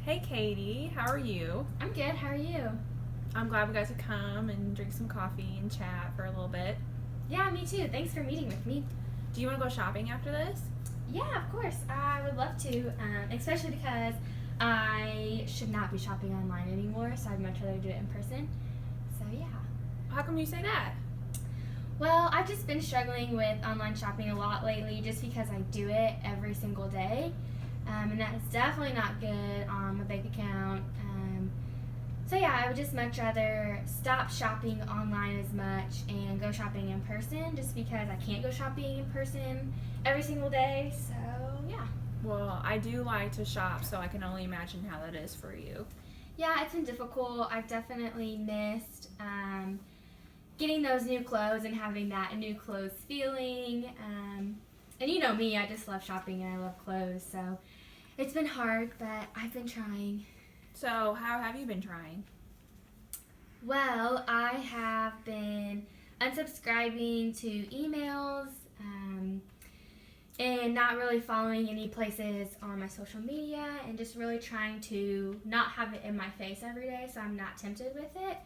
Hey Katie, how are you? I'm good. How are you? I'm glad we got to come and drink some coffee and chat for a little bit. Yeah, me too. Thanks for meeting with me. Do you want to go shopping after this? Yeah, of course. I would love to, especially because I should not be shopping online anymore, so I'd much rather do it in person. So, yeah. How come you say that? Well, I've just been struggling with online shopping a lot lately just because I do it every single day. And that is definitely not good on my bank account. So yeah, I would just much rather stop shopping online as much and go shopping in person just because I can't go shopping in person every single day. So yeah. Well, I do like to shop, so I can only imagine how that is for you. Yeah, it's been difficult. I've definitely missed getting those new clothes and having that new clothes feeling. And you know me, I just love shopping and I love clothes. So it's been hard, but I've been trying. So, how have you been trying? Well, I have been unsubscribing to emails and not really following any places on my social media and just really trying to not have it in my face every day so I'm not tempted with it.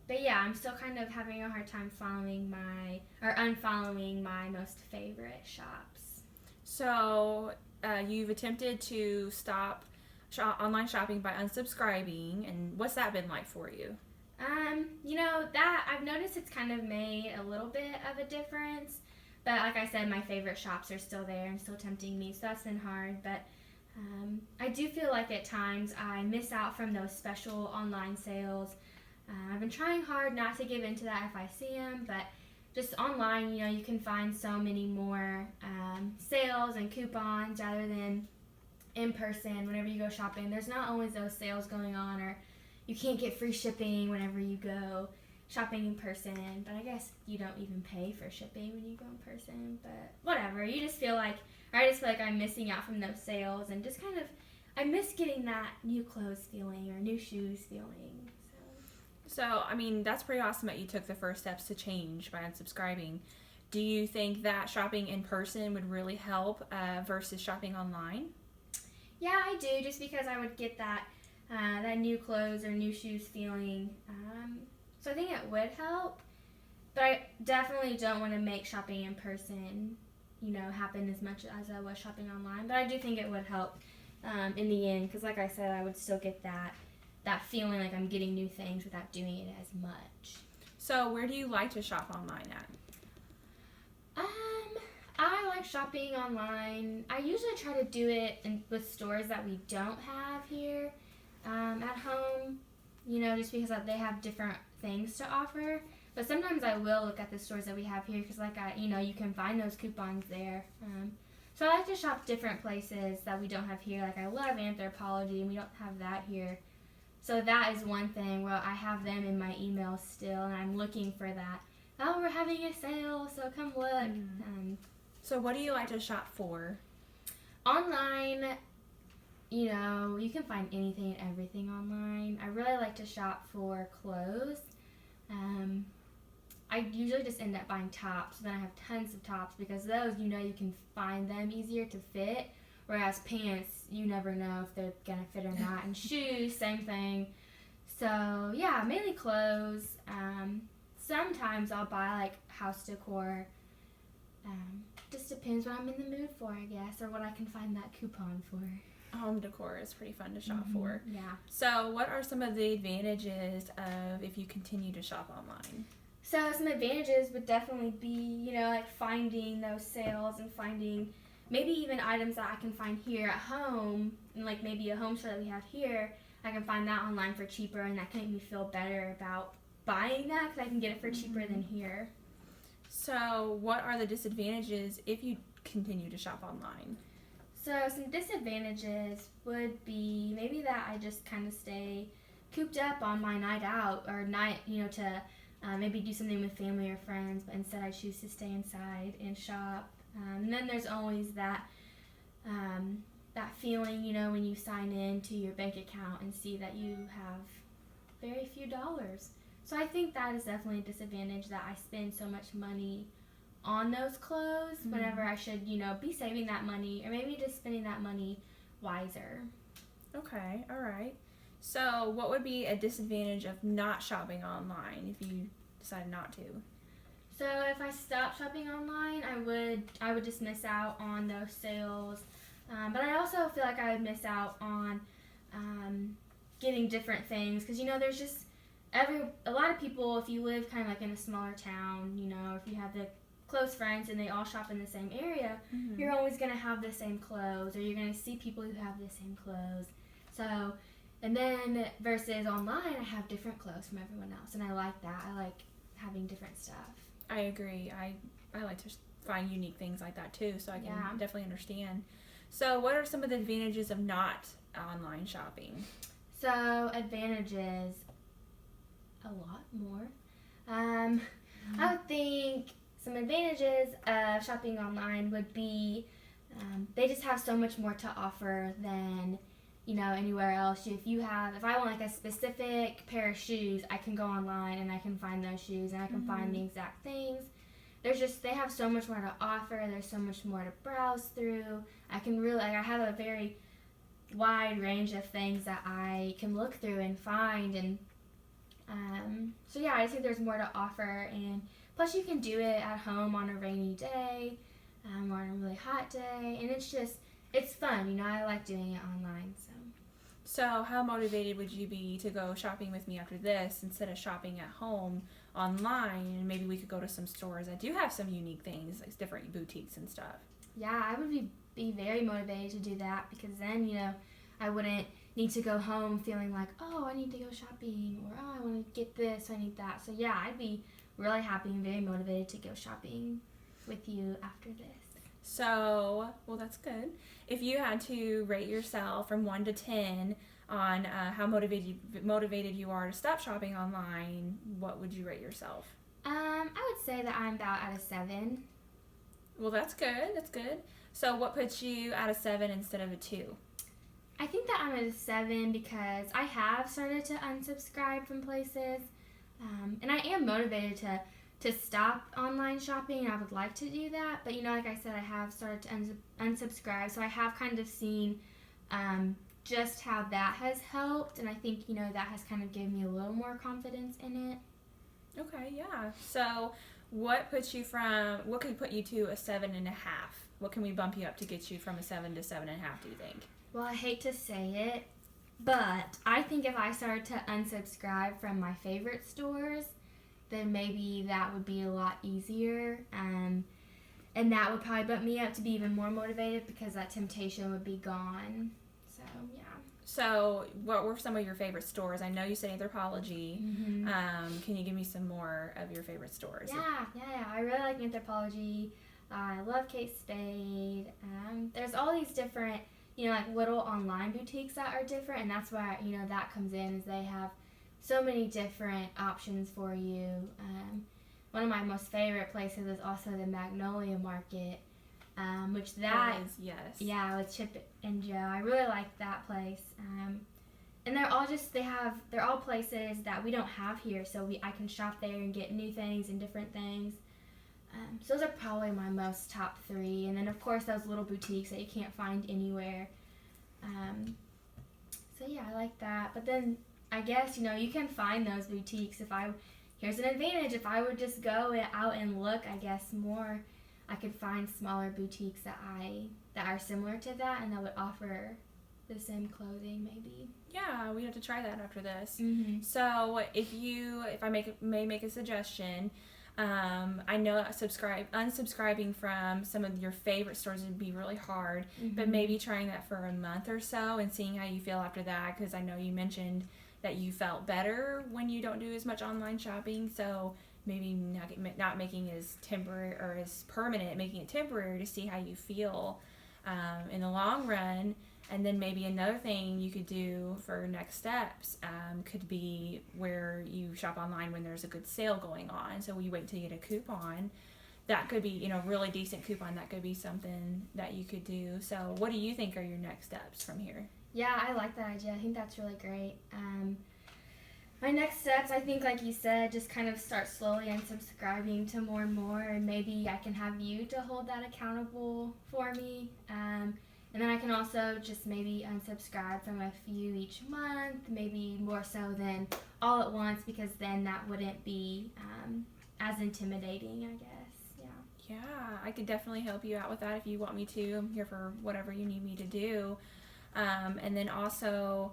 But yeah, I'm still kind of having a hard time following or unfollowing my most favorite shops. So, you've attempted to stop online shopping by unsubscribing, and what's that been like for you? That I've noticed it's kind of made a little bit of a difference. But like I said, my favorite shops are still there and still tempting me, so that's been hard. But I do feel like at times I miss out from those special online sales. I've been trying hard not to give into that if I see them, but just online, you can find so many more sales and coupons rather than in person whenever you go shopping. There's not always those sales going on, or you can't get free shipping whenever you go shopping in person. But I guess you don't even pay for shipping when you go in person. But whatever, I just feel like I'm missing out from those sales and just kind of I miss getting that new clothes feeling or new shoes feeling. So, I mean, that's pretty awesome that you took the first steps to change by unsubscribing. Do you think that shopping in person would really help versus shopping online? Yeah, I do, just because I would get that new clothes or new shoes feeling. So I think it would help, but I definitely don't want to make shopping in person, happen as much as I was shopping online. But I do think it would help in the end, because like I said, I would still get that feeling like I'm getting new things without doing it as much. So, where do you like to shop online at? I like shopping online. I usually try to do it with stores that we don't have here at home, just because they have different things to offer. But sometimes I will look at the stores that we have here because, you can find those coupons there. So I like to shop different places that we don't have here. Like I love Anthropologie, and we don't have that here. So that is one thing where I have them in my email still, and I'm looking for that. Oh, we're having a sale, so come look. So, what do you like to shop for? Online, you can find anything and everything online. I really like to shop for clothes. I usually just end up buying tops. Then I have tons of tops because those, you can find them easier to fit. Whereas pants, you never know if they're going to fit or not. And shoes, same thing. So, yeah, mainly clothes. Sometimes I'll buy, house decor. Just depends what I'm in the mood for, I guess, or what I can find that coupon for. Home decor is pretty fun to shop for. Yeah. So, what are some of the advantages of if you continue to shop online? So, some advantages would definitely be, finding those sales and finding maybe even items that I can find here at home, and maybe a home store that we have here, I can find that online for cheaper, and that can make me feel better about buying that because I can get it for cheaper than here. So, what are the disadvantages if you continue to shop online? So, some disadvantages would be maybe that I just kind of stay cooped up on my night out or night, to maybe do something with family or friends, but instead I choose to stay inside and shop. And then there's always that feeling, when you sign in to your bank account and see that you have very few dollars. So I think that is definitely a disadvantage, that I spend so much money on those clothes whenever I should, be saving that money or maybe just spending that money wiser. Okay, all right. So, what would be a disadvantage of not shopping online if you decide not to? So if I stopped shopping online, I would just miss out on those sales. But I also feel like I would miss out on getting different things because there's just a lot of people. If you live kind of like in a smaller town, if you have the close friends and they all shop in the same area, Mm-hmm. you're always gonna have the same clothes, or you're gonna see people who have the same clothes. So, and then versus online, I have different clothes from everyone else, and I like that. I like having different stuff. I agree. I like to find unique things like that too, so I can definitely understand. So, what are some of the advantages of not online shopping? So advantages, a lot more. I would think some advantages of shopping online would be they just have so much more to offer than anywhere else. If I want like a specific pair of shoes, I can go online and I can find those shoes and I can find the exact things. They have so much more to offer. There's so much more to browse through. I have a very wide range of things that I can look through and find, and so yeah, I think there's more to offer, and plus you can do it at home on a rainy day or on a really hot day, and it's fun. I like doing it online. So, how motivated would you be to go shopping with me after this instead of shopping at home online? And maybe we could go to some stores that do have some unique things, like different boutiques and stuff. Yeah, I would be very motivated to do that because then I wouldn't need to go home feeling like, oh, I need to go shopping, or oh, I want to get this, I need that. So yeah, I'd be really happy and very motivated to go shopping with you after this. So, well, that's good. If you had to rate yourself from 1 to 10 on how motivated you are to stop shopping online, what would you rate yourself? I would say that I'm about at a 7. Well, that's good. That's good. So, what puts you at a 7 instead of a 2? I think that I'm at a 7 because I have started to unsubscribe from places, and I am motivated to stop online shopping. I would like to do that, but like I said, I have started to unsubscribe, so I have kind of seen just how that has helped, and I think that has kind of given me a little more confidence in it. Okay, yeah. So, what could put you to a 7.5? What can we bump you up to get you from a 7 to 7.5? Do you think? Well, I hate to say it, but I think if I started to unsubscribe from my favorite stores, then maybe that would be a lot easier, and that would probably bump me up to be even more motivated because that temptation would be gone. So, yeah. So, what were some of your favorite stores? I know you said Anthropologie. Mm-hmm. Can you give me some more of your favorite stores? Yeah. I really like Anthropologie. I love Kate Spade. There's all these different, like little online boutiques that are different, and that's where, that comes in, is they have so many different options for you. One of my most favorite places is also the Magnolia Market, which that is, yes. Yeah, with Chip and Joe. I really like that place. And they're all places that we don't have here, so I can shop there and get new things and different things. So those are probably my most top 3. And then, of course, those little boutiques that you can't find anywhere. So, yeah, I like that. But then, I guess, you can find those boutiques. Here's an advantage. If I would just go out and look, I guess, more, I could find smaller boutiques that are similar to that and that would offer the same clothing, maybe. Yeah, we have to try that after this. Mm-hmm. So, if I may make a suggestion, I know unsubscribing from some of your favorite stores would be really hard, but maybe trying that for a month or so and seeing how you feel after that, because I know you mentioned that you felt better when you don't do as much online shopping, so maybe not making it as temporary or as permanent, making it temporary to see how you feel in the long run. And then maybe another thing you could do for next steps could be where you shop online when there's a good sale going on. So you wait till you get a coupon. That could be, really decent coupon. That could be something that you could do. So what do you think are your next steps from here? Yeah, I like that idea. I think that's really great. My next steps, I think, like you said, just kind of start slowly unsubscribing to more and more, and maybe I can have you to hold that accountable for me. And then I can also just maybe unsubscribe from a few each month, maybe more so than all at once, because then that wouldn't be as intimidating, I guess. Yeah, I could definitely help you out with that if you want me to. I'm here for whatever you need me to do. And then also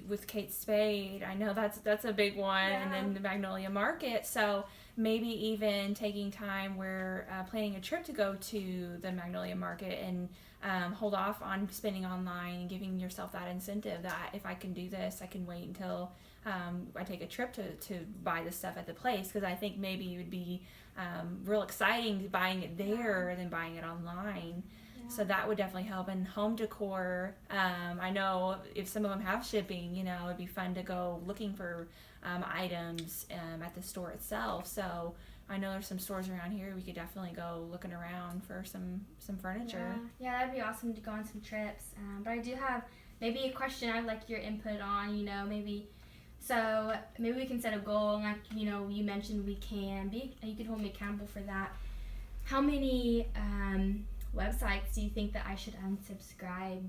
with Kate Spade, I know that's a big one, and then the Magnolia Market. So maybe even taking time where planning a trip to go to the Magnolia Market and hold off on spending online and giving yourself that incentive that if I can do this, I can wait until I take a trip to buy the stuff at the place, because I think maybe it would be real exciting buying it there than buying it online. So that would definitely help. And home decor, I know if some of them have shipping, it'd be fun to go looking for items at the store itself. So I know there's some stores around here we could definitely go looking around for some furniture. Yeah, that'd be awesome to go on some trips. But I do have maybe a question I'd like your input on, maybe we can set a goal, like, you mentioned you can hold me accountable for that. How many websites do you think that I should unsubscribe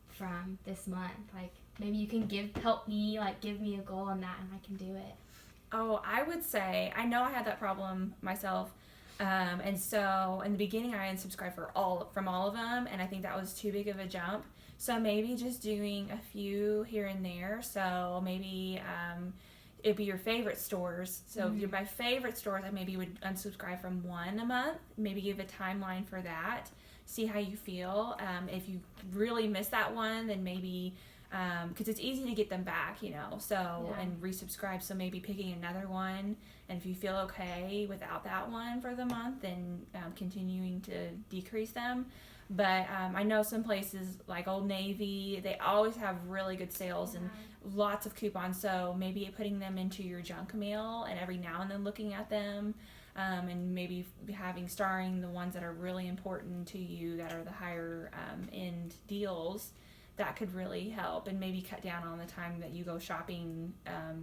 from this month? Like, maybe you can help me, like, give me a goal on that, and I can do it. Oh, I would say, I know I had that problem myself, and so in the beginning I unsubscribed from all of them, and I think that was too big of a jump. So maybe just doing a few here and there. So maybe it'd be your favorite stores. So if you're my favorite stores, I maybe would unsubscribe from one a month. Maybe give a timeline for that. See how you feel. If you really miss that one, then maybe, because it's easy to get them back, and resubscribe. So maybe picking another one. And if you feel okay without that one for the month, then continuing to decrease them. But I know some places like Old Navy, they always have really good sales and lots of coupons. So maybe putting them into your junk mail and every now and then looking at them, and maybe starring the ones that are really important to you, that are the higher end deals, that could really help. And maybe cut down on the time that you go shopping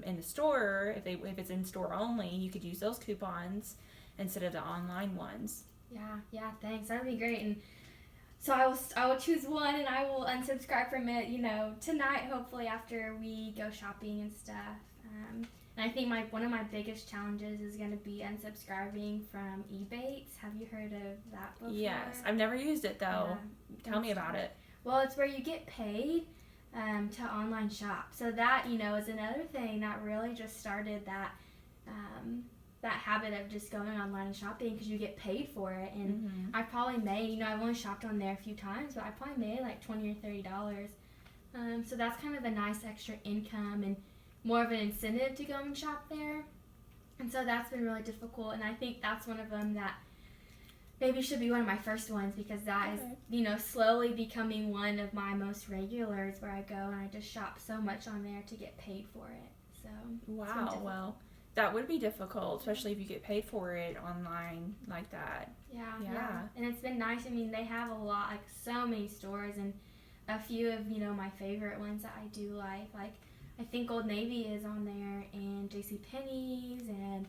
in the store. If it's in store only, you could use those coupons instead of the online ones. Yeah, thanks. That would be great. And so I will choose one, and I will unsubscribe from it, tonight, hopefully, after we go shopping and stuff. And I think one of my biggest challenges is going to be unsubscribing from Ebates. Have you heard of that before? Yes, I've never used it though. Tell me about it. Well, it's where you get paid to online shop. So that, is another thing that really just started that habit of just going online and shopping, because you get paid for it. And I probably made, I've only shopped on there a few times, but I probably made like $20 or $30. So that's kind of a nice extra income and more of an incentive to go and shop there. And so that's been really difficult. And I think that's one of them that maybe should be one of my first ones, because that is, slowly becoming one of my most regulars, where I go and I just shop so much on there to get paid for it. So wow, well, that would be difficult, especially if you get paid for it online like that. Yeah. And it's been nice. I mean, they have a lot, like so many stores, and a few of, my favorite ones that I do like. Like, I think Old Navy is on there, and JCPenney's, and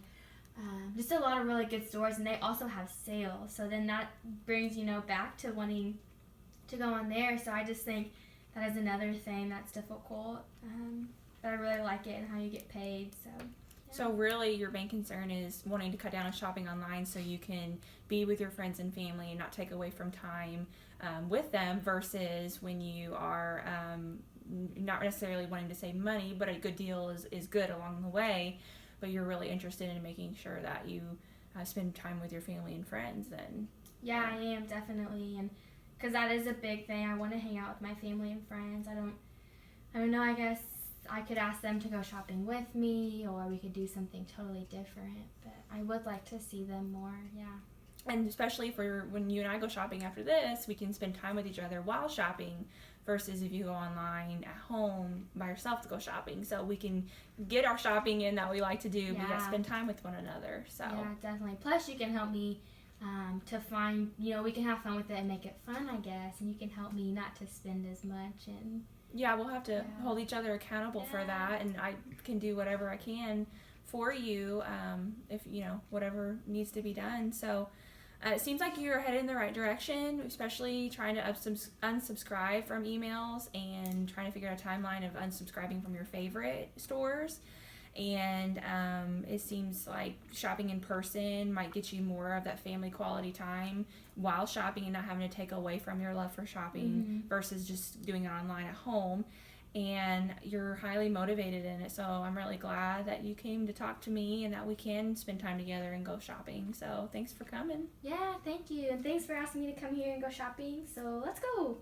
just a lot of really good stores, and they also have sales. So then that brings, back to wanting to go on there. So I just think that is another thing that's difficult. But I really like it and how you get paid. So really your main concern is wanting to cut down on shopping online so you can be with your friends and family and not take away from time with them, versus when you are not necessarily wanting to save money, but a good deal is good along the way, but you're really interested in making sure that you spend time with your family and friends then. Yeah, I am, definitely. And because that is a big thing. I want to hang out with my family and friends. I don't know, I guess I could ask them to go shopping with me, or we could do something totally different, but I would like to see them more. And especially for when you and I go shopping after this, we can spend time with each other while shopping, versus if you go online at home by yourself to go shopping. So we can get our shopping in that we like to do, but spend time with one another. So yeah, definitely. Plus you can help me to find, we can have fun with it and make it fun, I guess, and you can help me not to spend as much. And we'll have to hold each other accountable for that, and I can do whatever I can for you, if whatever needs to be done. So It seems like you're headed in the right direction, especially trying to unsubscribe from emails and trying to figure out a timeline of unsubscribing from your favorite stores. And it seems like shopping in person might get you more of that family quality time while shopping and not having to take away from your love for shopping versus just doing it online at home. And you're highly motivated in it, so I'm really glad that you came to talk to me and that we can spend time together and go shopping. So thanks for coming. Yeah, thank you, and thanks for asking me to come here and go shopping. So let's go.